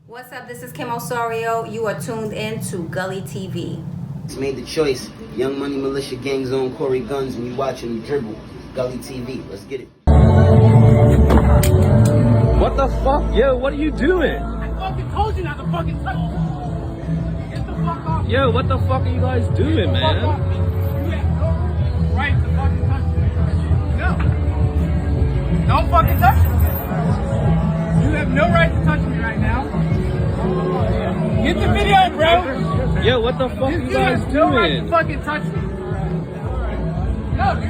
What's up? This is Kim Osorio. You are tuned in to Gully TV. It's made the choice. Young Money Militia Gang's own Corey Guns, and you watching Dribble. Gully TV. Let's get it. What the fuck? Yo, what are you doing? I fucking told you not to fucking touch me. Get the fuck off me. Yo, what the fuck are you guys doing, man? You have no right to fucking touch me. No. Don't fucking touch me. You have no right to touch me right now. Get the video, bro. Yo, what the fuck are you guys have no right to doing? fucking touch me. No, dude.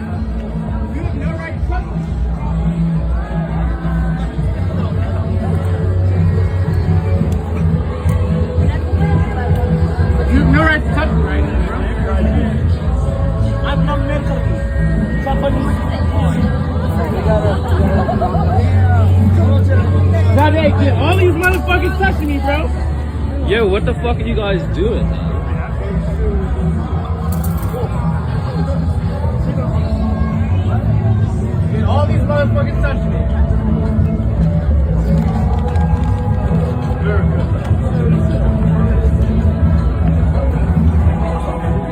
You have no right to touch me. You have no right to touch me right now, bro. I'm not mentally. Now they get all these motherfuckers touching me, bro. Yo, what the fuck are you guys doing? Get all these motherfuckers touching me.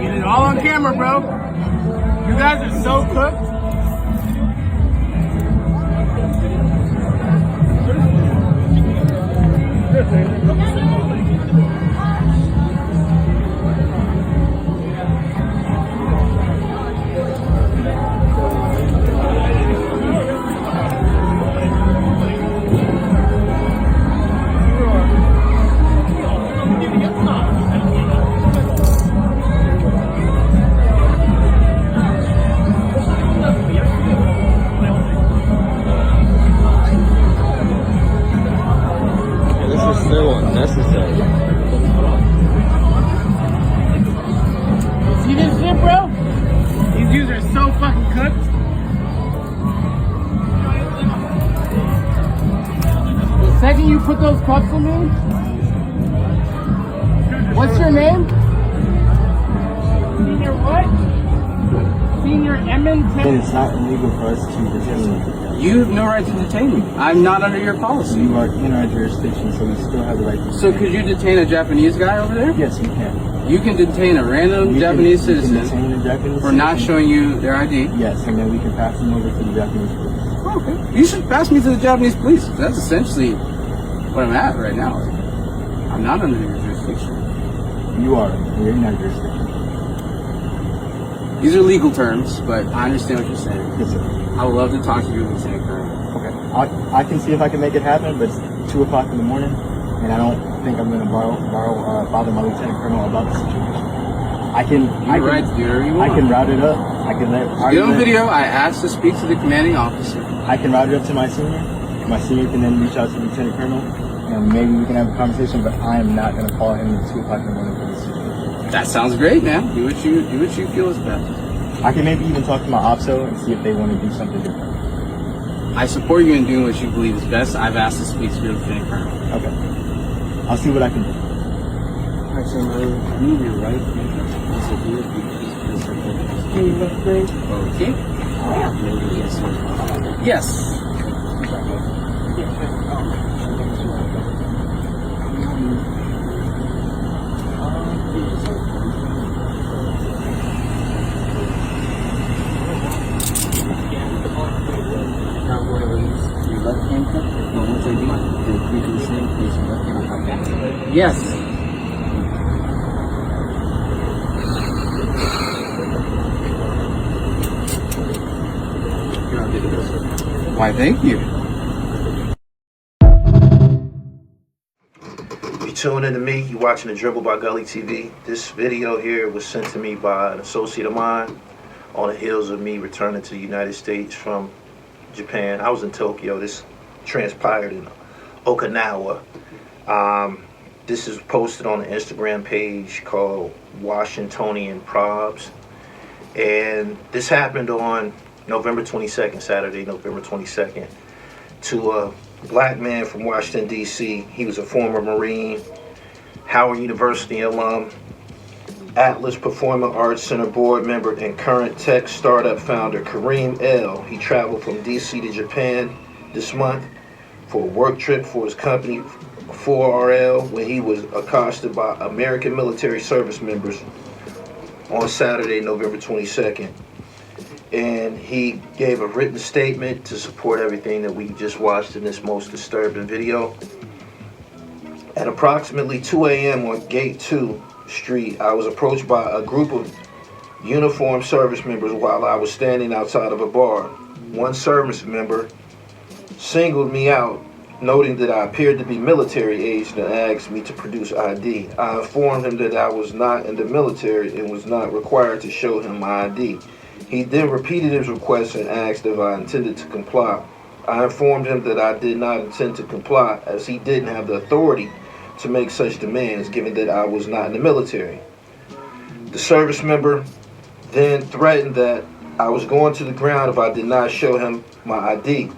Get it all on camera, bro. You guys are so cooked. This is so unnecessary. See this shit, bro? These dudes are so fucking cooked. The second you put those cuffs on me, what's your name? Senior what? Senior Emmons? It's not illegal for us to detain you. You have no right to detain me. I'm not under your policy. You are in our jurisdiction, so we still have the right to So detain could you detain a Japanese guy over there? Yes, you can. You can detain a random Japanese You can citizen detain a Japanese for not citizen. showing you their ID. Yes, and then we can pass them over to the Japanese police. Okay. You should pass me to the Japanese police. That's essentially what I'm at right now. I'm not under your jurisdiction. You are. You're in our jurisdiction. These are legal terms, but I understand what you're saying. Yes, sir. I would love to talk to you, Lieutenant Colonel. Okay. I can see if I can make it happen, but it's 2 o'clock in the morning, and I don't think I'm going to bother my Lieutenant Colonel about the situation. I can right to do whatever you I want. can route it up. I can let Get on video. I asked to speak to the commanding officer. I can route it up to my senior. My senior can then reach out to the Lieutenant Colonel, and maybe we can have a conversation, but I am not going to call him at 2 o'clock in the morning for this situation. That sounds great, man. Do what you feel is best. I can maybe even talk to my OPSO and see if they want to do something different. I support you in doing what you believe is best. I've asked to speak to your Lieutenant Colonel. Okay. I'll see what I can do. Alright, so you need your right Okay. Yes. Yes. Why, thank you. You tune in to me, you watching the Dribble by Gully TV. This video here was sent to me by an associate of mine on the heels of me returning to the United States from Japan. I was in Tokyo. This transpired in Okinawa. This is posted on an Instagram page called Washingtonian Probs. And this happened on November 22nd, Saturday, November 22nd, to a black man from Washington, D.C. He was a former Marine, Howard University alum, Atlas Performing Arts Center board member, and current tech startup founder Kareem L. He traveled from D.C. to Japan this month for a work trip for his company 4RL when he was accosted by American military service members on Saturday, November 22nd. And he gave a written statement to support everything that we just watched in this most disturbing video. At approximately 2 a.m. on Gate 2 Street, I was approached by a group of uniformed service members while I was standing outside of a bar. One service member singled me out, noting that I appeared to be military aged and asked me to produce ID. I informed him that I was not in the military and was not required to show him my ID. He then repeated his request and asked if I intended to comply. I informed him that I did not intend to comply, as he didn't have the authority to make such demands, given that I was not in the military. The service member then threatened that I was going to the ground if I did not show him my ID.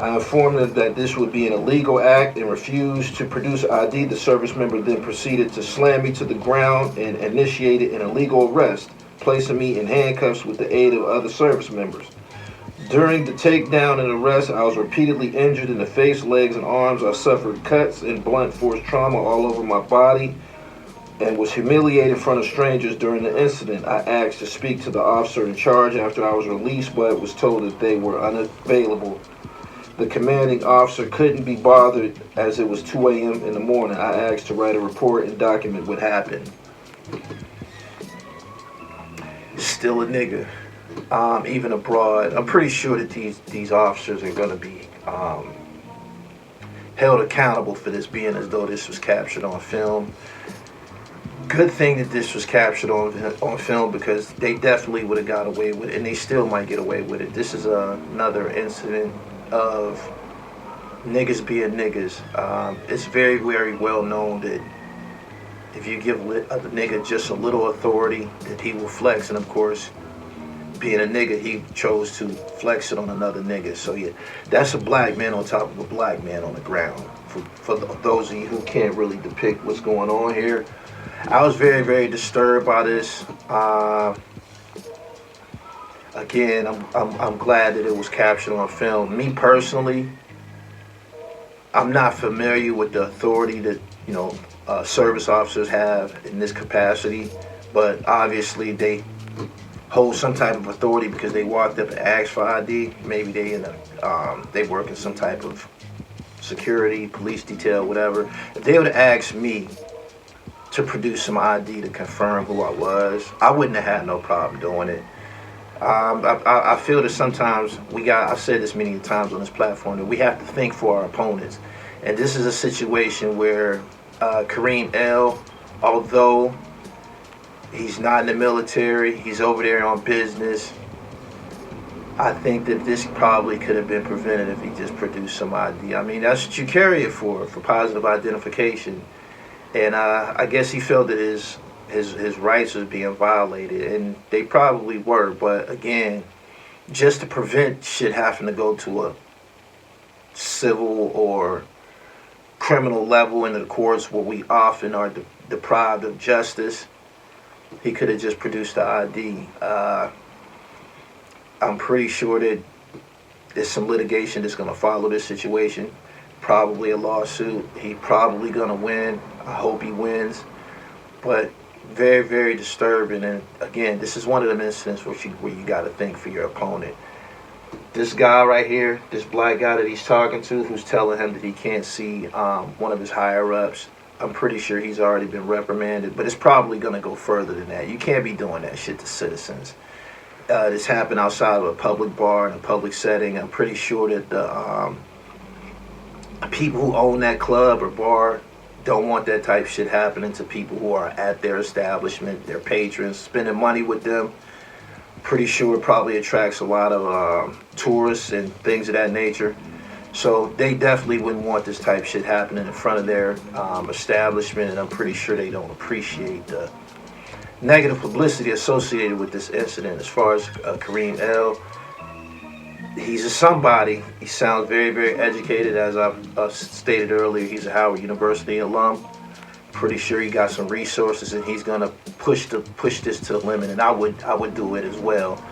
I informed him that this would be an illegal act and refused to produce ID. The service member then proceeded to slam me to the ground and initiated an illegal arrest, placing me in handcuffs with the aid of other service members. During the takedown and arrest, I was repeatedly injured in the face, legs, and arms. I suffered cuts and blunt force trauma all over my body and was humiliated in front of strangers during the incident. I asked to speak to the officer in charge after I was released, but was told that they were unavailable. The commanding officer couldn't be bothered as it was 2 a.m. in the morning. I asked to write a report and document what happened. Still a nigga. Even abroad, I'm pretty sure that these officers are going to be held accountable for this, being as though this was captured on film. Good thing that this was captured on film, because they definitely would have got away with it, and they still might get away with it. This is another incident of niggas being niggas. It's very, very well known that if you give a nigga just a little authority, that he will flex. And of course, being a nigga, he chose to flex it on another nigga. So yeah, that's a black man on top of a black man on the ground. For those of you who can't really depict what's going on here, I was very, very disturbed by this. Again, I'm glad that it was captured on film. Me personally, I'm not familiar with the authority that service officers have in this capacity, but obviously they hold some type of authority because they walked up and asked for ID. Maybe they work in some type of security, police detail, whatever. If they would have asked me to produce some ID to confirm who I was, I wouldn't have had no problem doing it. I feel that sometimes I've said this many times on this platform, that we have to think for our opponents. And this is a situation where Kareem L., although he's not in the military, he's over there on business, I think that this probably could have been prevented if he just produced some ID. I mean, that's what you carry it for positive identification. And I guess he felt that his rights was being violated, and they probably were. But again, just to prevent shit having to go to a civil or criminal level in the courts where we often are deprived of justice, he could have just produced the ID. I'm pretty sure that there's some litigation that's going to follow this situation. Probably a lawsuit. He probably going to win. I hope he wins. But very, very disturbing. And again, this is one of them incidents where you got to think for your opponent. This guy right here, this black guy that he's talking to, who's telling him that he can't see one of his higher ups, I'm pretty sure he's already been reprimanded, but it's probably going to go further than that. You can't be doing that shit to citizens. This happened outside of a public bar in a public setting. I'm pretty sure that the people who own that club or bar don't want that type of shit happening to people who are at their establishment, their patrons, spending money with them. Pretty sure it probably attracts a lot of tourists and things of that nature. So they definitely wouldn't want this type of shit happening in front of their establishment, and I'm pretty sure they don't appreciate the negative publicity associated with this incident. As far as Kareem L., he's a somebody. He sounds very, very educated. As I've stated earlier, he's a Howard University alum. Pretty sure he got some resources, and he's gonna push this to the limit, and I would do it as well.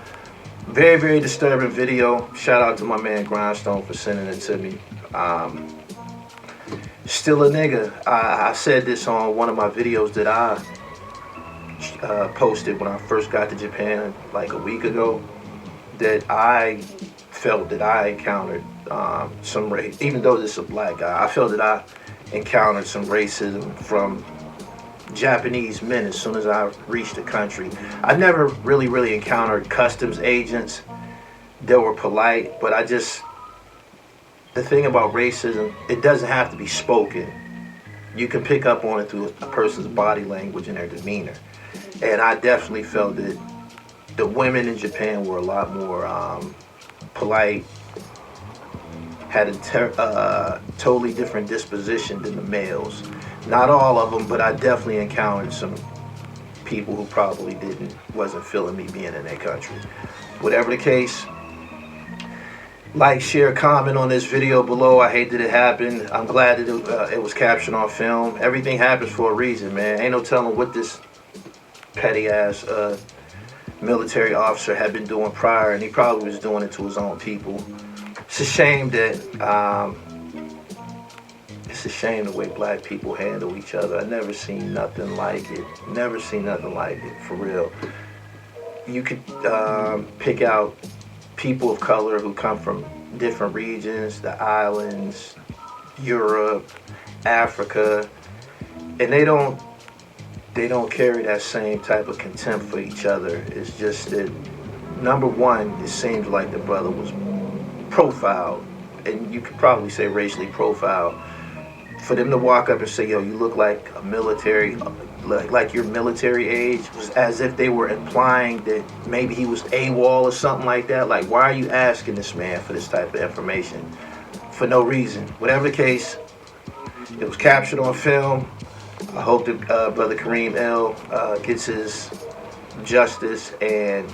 Very, very disturbing video. Shout out to my man Grindstone for sending it to me. still a nigga. I said this on one of my videos that I posted when I first got to Japan like a week ago, that I felt that I encountered some race, even though this is a black guy, I felt that I encountered some racism from Japanese men as soon as I reached the country. I never really encountered customs agents that were polite, but the thing about racism, it doesn't have to be spoken. You can pick up on it through a person's body language and their demeanor. And I definitely felt that the women in Japan were a lot more polite, had a totally different disposition than the males. Not all of them, but I definitely encountered some people who probably wasn't feeling me being in their country. Whatever the case, like, share, comment on this video below. I hate that it happened. I'm glad that it was captured on film. Everything happens for a reason, man. Ain't no telling what this petty ass military officer had been doing prior, and he probably was doing it to his own people. It's a shame that it's a shame the way black people handle each other. I never seen nothing like it. Never seen nothing like it, for real. You could pick out people of color who come from different regions, the islands, Europe, Africa, and they don't carry that same type of contempt for each other. It's just that, number one, it seems like the brother was profiled, and you could probably say racially profiled. For them to walk up and say, yo, you look like a military, like your military age, was as if they were implying that maybe he was AWOL or something like that. Like, why are you asking this man for this type of information? For no reason. Whatever the case, it was captured on film. I hope that Brother Kareem L gets his justice, and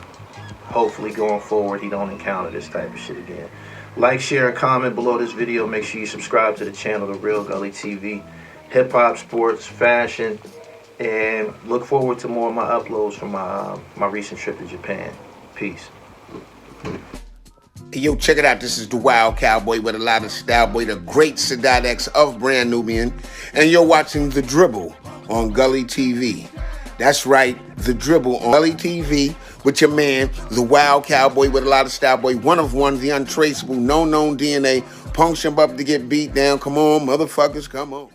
hopefully going forward he don't encounter this type of shit again. Like, share, and comment below this video. Make sure you subscribe to the channel, The Real Gully TV. Hip hop, sports, fashion, and look forward to more of my uploads from my recent trip to Japan. Peace. Hey, yo, check it out. This is the Wild Cowboy with a lot of style, boy, the great Sadat X of Brand Nubian, and you're watching The Dribble on Gully TV. That's right, The Dribble on Gully TV with your man, the Wild Cowboy with a lot of style, boy, one of one, the untraceable, no known DNA, punction up to get beat down. Come on, motherfuckers, come on.